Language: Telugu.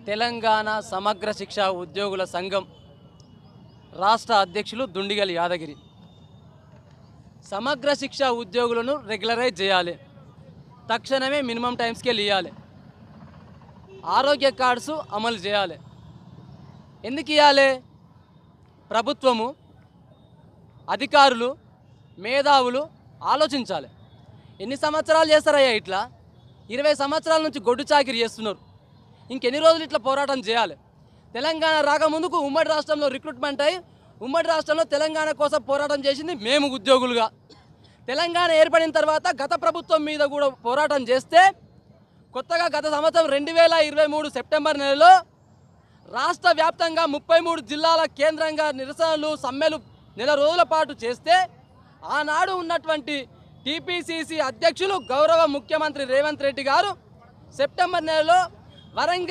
తెలంగాణ సమగ్ర శిక్ష ఉద్యోగుల సంఘం రాష్ట్ర అధ్యక్షులు దుండిగల్ యాదగిరి. సమగ్ర శిక్ష ఉద్యోగులను రెగ్యులరైజ్ చేయాలి, తక్షణమే మినిమం టైం స్కేల్ ఇవ్వాలి, ఆరోగ్య కార్డ్స్ అమలు చేయాలి. ఎందుకు ఇవ్వాలి? ప్రభుత్వము, అధికారులు, మేధావులు ఆలోచించాలి. ఎన్ని సంవత్సరాలు చేస్తారయ్యా ఇట్లా? 20 సంవత్సరాల నుంచి గొడ్డు చాకిరి చేస్తున్నారు. ఇంకెన్ని రోజులు ఇట్లా పోరాటం చేయాలి? తెలంగాణ రాకముందుకు ఉమ్మడి రాష్ట్రంలో రిక్రూట్మెంట్ అయ్యి ఉమ్మడి రాష్ట్రంలో తెలంగాణ కోసం పోరాటం చేసింది మేము ఉద్యోగులుగా. తెలంగాణ ఏర్పడిన తర్వాత గత ప్రభుత్వం మీద కూడా పోరాటం చేస్తే కొత్తగా గత సంవత్సరం 2023 సెప్టెంబర్ నెలలో రాష్ట్ర వ్యాప్తంగా 33 జిల్లాల కేంద్రంగా నిరసనలు సమ్మెలు నెల రోజుల పాటు చేస్తే ఆనాడు ఉన్నటువంటి టీపీసీసీ అధ్యక్షులు గౌరవ ముఖ్యమంత్రి రేవంత్ రెడ్డి గారు సెప్టెంబర్ నెలలో వరంగల్